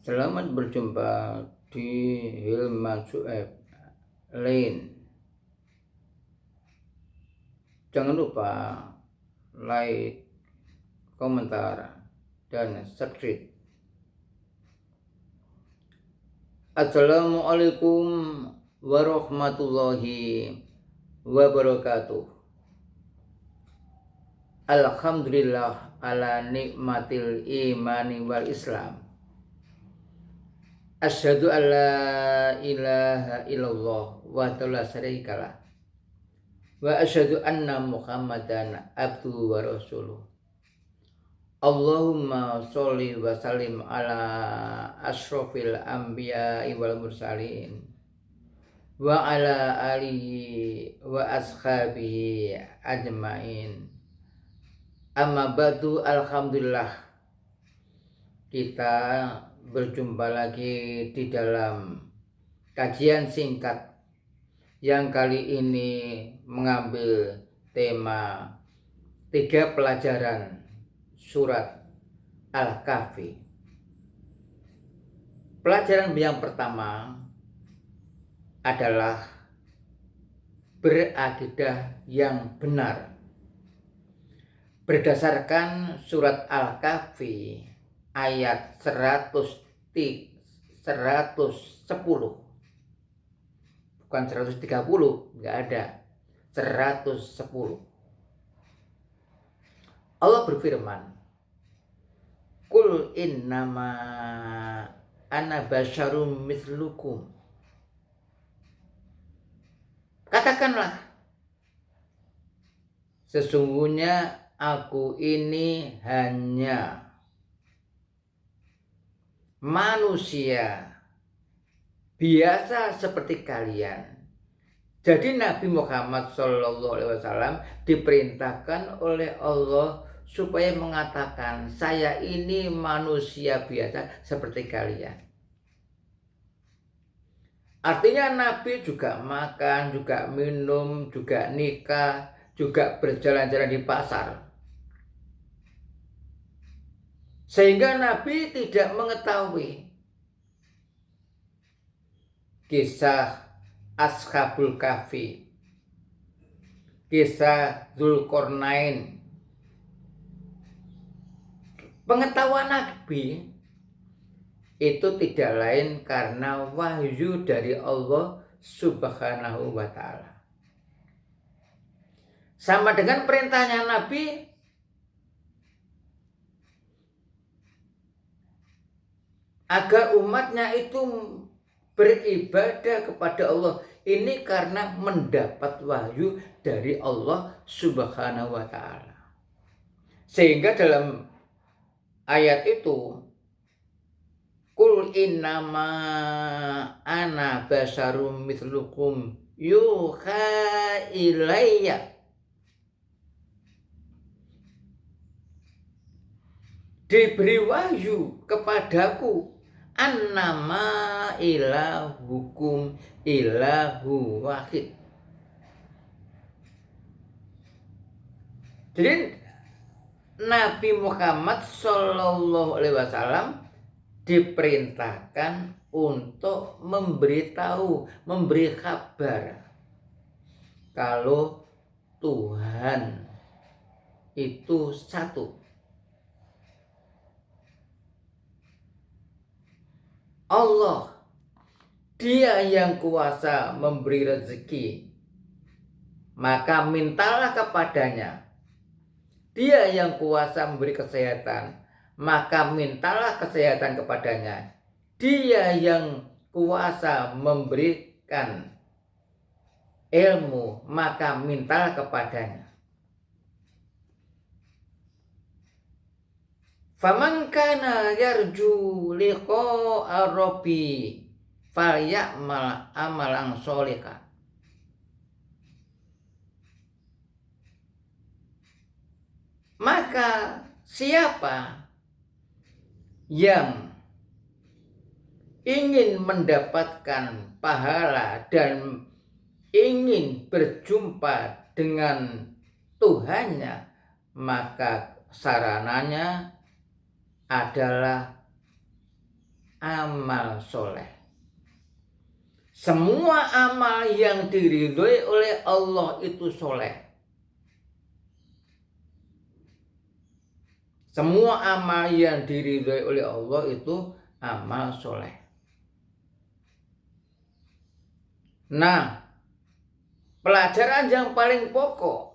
Selamat berjumpa di Hilman Sueb Lane. Jangan lupa like, komentar, dan subscribe. Assalamualaikum warahmatullahi wabarakatuh. Alhamdulillah ala nikmatil imani wal islam. Asyhadu an la ilaha illallah wahdahu la syarikalah wa asyhadu anna Muhammadan abduhu wa rasuluh. Allahumma sholli wa sallim ala asyrofil anbiya'i wal mursalin wa ala alihi wa ashabihi ajmain. Amma ba'du, alhamdulillah kita berjumpa lagi di dalam kajian singkat yang kali ini mengambil tema 3 pelajaran surat Al-Kahfi. Pelajaran yang pertama adalah berakidah yang benar berdasarkan surat Al-Kahfi ayat 110, bukan 130, enggak ada, 110. Allah berfirman, Qul innama ana basyarum mislukum. Katakanlah, sesungguhnya aku ini hanya manusia biasa seperti kalian. Jadi Nabi Muhammad SAW diperintahkan oleh Allah supaya mengatakan, saya ini manusia biasa seperti kalian. Artinya Nabi juga makan, juga minum, juga nikah, juga berjalan-jalan di pasar. Sehingga Nabi tidak mengetahui kisah Ashabul Kahfi, kisah Dzulqarnain. Pengetahuan Nabi itu tidak lain karena wahyu dari Allah Subhanahu wa Ta'ala. Sama dengan perintahnya Nabi agar umatnya itu beribadah kepada Allah. Ini karena mendapat wahyu dari Allah Subhanahu wa Ta'ala. Sehingga dalam ayat itu, Qul innama ana basyarum mislukum yuha ilayya. Diberi wahyu kepadaku, annama ilahukum ilahu wahid. Jadi Nabi Muhammad SAW diperintahkan untuk memberitahu, memberi kabar kalau Tuhan itu satu. Allah, Dia yang kuasa memberi rezeki, maka mintalah kepadanya. Dia yang kuasa memberi kesehatan, maka mintalah kesehatan kepadanya. Dia yang kuasa memberikan ilmu, maka mintalah kepadanya. Faman kana yarju liqa'a rabbi falyamal amalan sholihan. Maka siapa yang ingin mendapatkan pahala dan ingin berjumpa dengan Tuhannya, maka sarananya adalah amal soleh. Semua amal yang diridhoi oleh Allah itu soleh. Semua amal yang diridhoi oleh Allah itu amal soleh. Nah, pelajaran yang paling pokok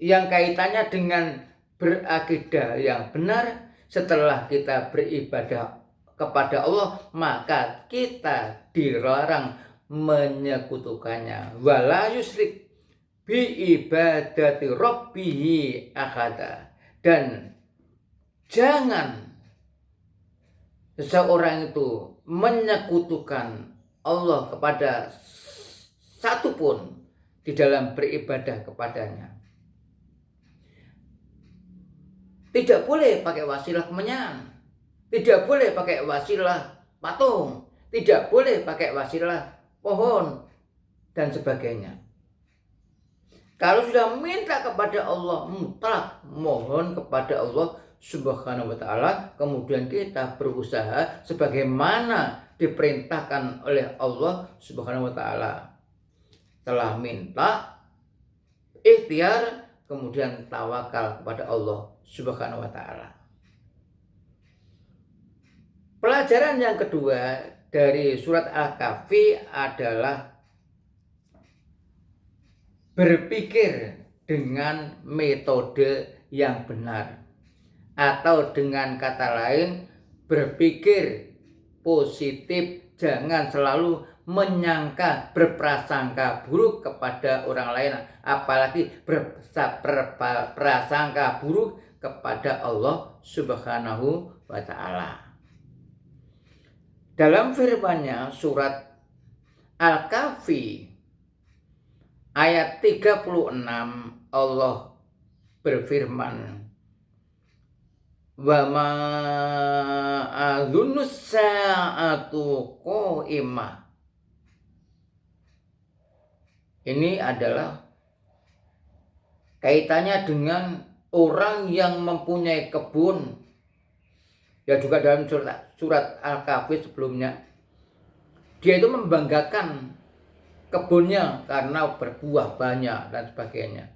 yang kaitannya dengan berakidah yang benar setelah kita beribadah kepada Allah, maka kita dilarang menyekutukannya. Wala yusrik bi ibadati rabbihi ahada. Dan jangan seseorang itu menyekutukan Allah kepada satupun di dalam beribadah kepadanya. Tidak boleh pakai wasilah kemenyan, tidak boleh pakai wasilah patung, tidak boleh pakai wasilah pohon, dan sebagainya. Kalau sudah minta kepada Allah, mutlak mohon kepada Allah Subhanahu wa ta'ala, kemudian kita berusaha sebagaimana diperintahkan oleh Allah Subhanahu wa ta'ala. Telah minta, ikhtiar, kemudian tawakal kepada Allah Subhanahu wa ta'ala. Pelajaran yang kedua dari surat Al-Kahfi adalah berpikir dengan metode yang benar, atau dengan kata lain berpikir positif, jangan selalu menyangka, berprasangka buruk kepada orang lain, apalagi berprasangka buruk kepada Allah Subhanahu wa ta'ala. Dalam firman-Nya surat Al-Kahfi ayat 36, Allah berfirman, wa ma adzunus sa'atu qa'imah. Ini adalah kaitannya dengan orang yang mempunyai kebun. Ya, juga dalam surat Al-Kahfi sebelumnya, dia itu membanggakan kebunnya karena berbuah banyak dan sebagainya.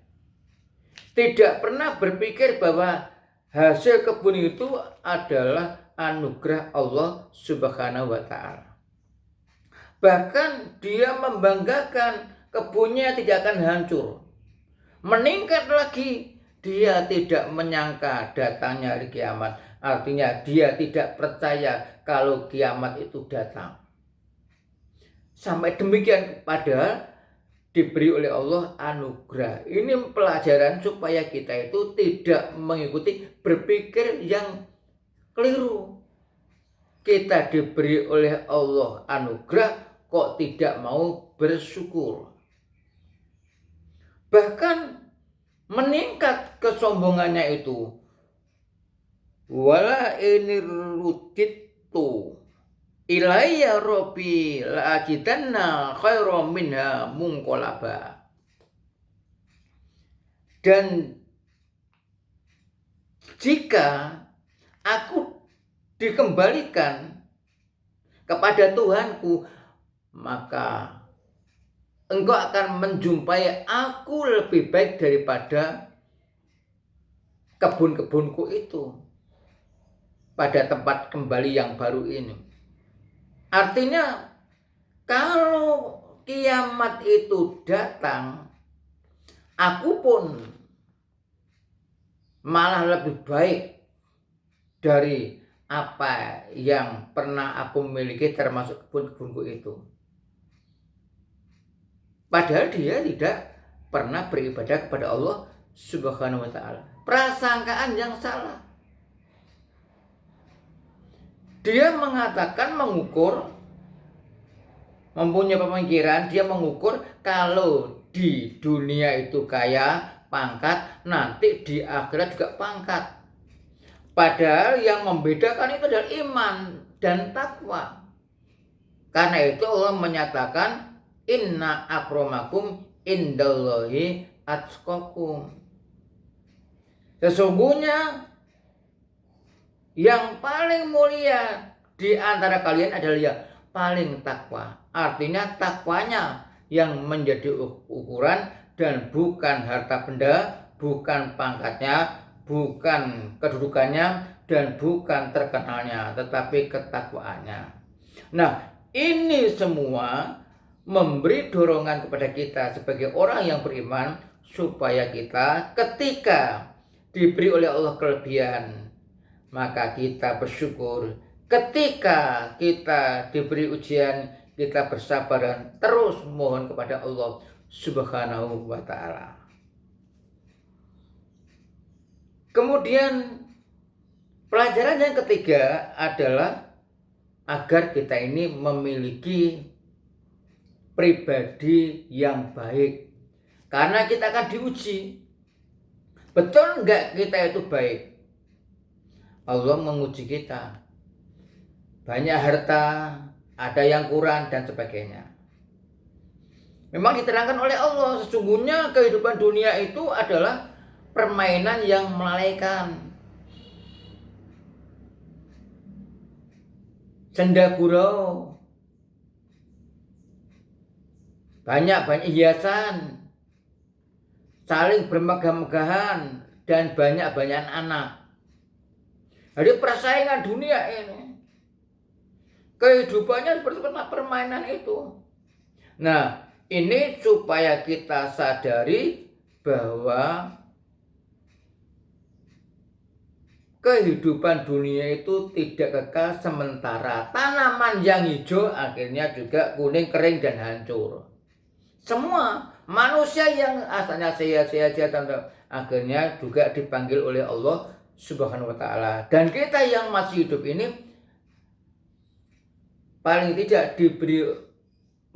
Tidak pernah berpikir bahwa hasil kebun itu adalah anugerah Allah Subhanahu wa ta'ala. Bahkan dia membanggakan kebunnya tidak akan hancur, meningkat lagi. Dia tidak menyangka datangnya hari kiamat. Artinya dia tidak percaya kalau kiamat itu datang. Sampai demikian, padahal diberi oleh Allah anugerah. Ini pelajaran supaya kita itu tidak mengikuti berpikir yang keliru. Kita diberi oleh Allah anugerah, kok tidak mau bersyukur. Bahkan meningkat kesombongannya itu. Wala ini ruditu ilayya rabbi la'ajidanna khairan minha munqalaba. Dan jika aku dikembalikan kepada Tuhanku, maka engkau akan menjumpai aku lebih baik daripada kebun-kebunku itu pada tempat kembali yang baru ini. Artinya kalau kiamat itu datang, aku pun malah lebih baik dari apa yang pernah aku miliki, termasuk kebun-kebunku itu. Padahal dia tidak pernah beribadah kepada Allah Subhanahu wa ta'ala. Prasangkaan yang salah. Dia mengatakan, mengukur, mempunyai pemikiran, dia mengukur kalau di dunia itu kaya, pangkat, nanti di akhirat juga pangkat. Padahal yang membedakan itu adalah iman dan takwa. Karena itu Allah menyatakan, inna akramakum indallahi atqakum. Sesungguhnya yang paling mulia di antara kalian adalah yang paling takwa. Artinya takwanya yang menjadi ukuran dan bukan harta benda, bukan pangkatnya, bukan kedudukannya, dan bukan terkenalnya, tetapi ketakwaannya. Nah, ini semua memberi dorongan kepada kita sebagai orang yang beriman supaya kita ketika diberi oleh Allah kelebihan, maka kita bersyukur. Ketika kita diberi ujian, kita bersabar dan terus mohon kepada Allah Subhanahu wa ta'ala. Kemudian pelajaran yang ketiga adalah agar kita ini memiliki pribadi yang baik. Karena kita akan diuji. Betul enggak kita itu baik? Allah menguji kita. Banyak harta, ada yang kurang dan sebagainya. Memang diterangkan oleh Allah, sesungguhnya kehidupan dunia itu adalah permainan yang melalaikan. Senda gurau, banyak hiasan, saling bermegah-megahan, dan banyak anak. Jadi persaingan dunia ini, kehidupannya seperti permainan itu. Nah, ini supaya kita sadari bahwa kehidupan dunia itu tidak kekal sementara. Tanaman yang hijau akhirnya juga kuning, kering, dan hancur. Semua manusia yang asalnya sehat-sehat akhirnya juga dipanggil oleh Allah Subhanahu wa ta'ala. Dan kita yang masih hidup ini paling tidak diberi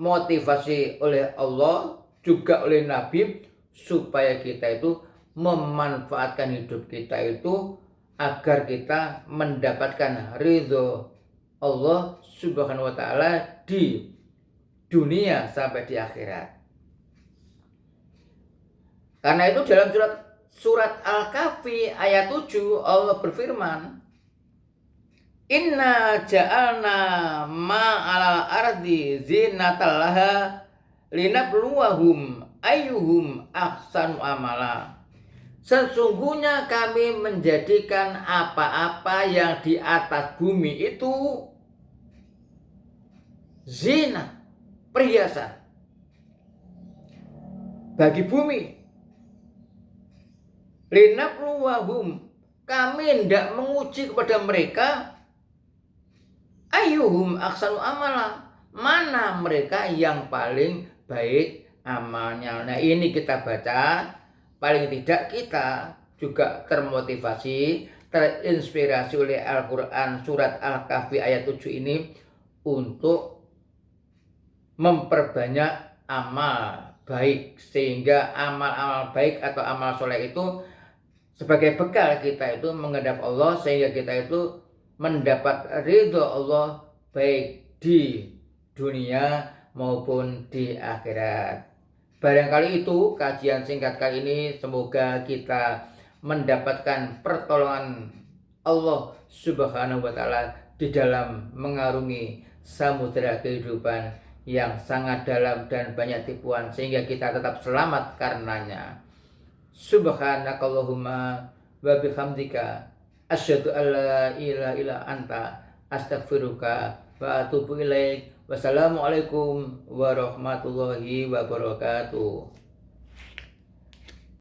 motivasi oleh Allah, juga oleh Nabi, supaya kita itu memanfaatkan hidup kita itu agar kita mendapatkan ridho Allah Subhanahu wa ta'ala di dunia sampai di akhirat. Karena itu dalam surat Al-Kahfi ayat 7 Allah berfirman, Inna ja'alna ma'ala ardi zinatal laha linabluwahum ayyuhum ahsanu amala. Sesungguhnya kami menjadikan apa-apa yang di atas bumi itu zina, perhiasan bagi bumi. Linabluwahum, kami hendak menguji kepada mereka, ayyuhum ahsanu amala, mana mereka yang paling baik amalnya. Nah, ini kita baca, paling tidak kita juga termotivasi, terinspirasi oleh Al-Quran surat Al-Kahfi ayat 7 ini untuk memperbanyak amal baik, sehingga amal-amal baik atau amal soleh itu sebagai bekal kita itu menghadap Allah, sehingga kita itu mendapat ridho Allah baik di dunia maupun di akhirat. Barangkali itu kajian singkat kali ini, semoga kita mendapatkan pertolongan Allah Subhanahu wa ta'ala di dalam mengarungi samudera kehidupan yang sangat dalam dan banyak tipuan, sehingga kita tetap selamat karenanya. Subhanakallahumma wa bihamdika asyhadu an la ilaha illa anta astaghfiruka wa atubu ilaik. Wassalamualaikum warahmatullahi wabarakatuh.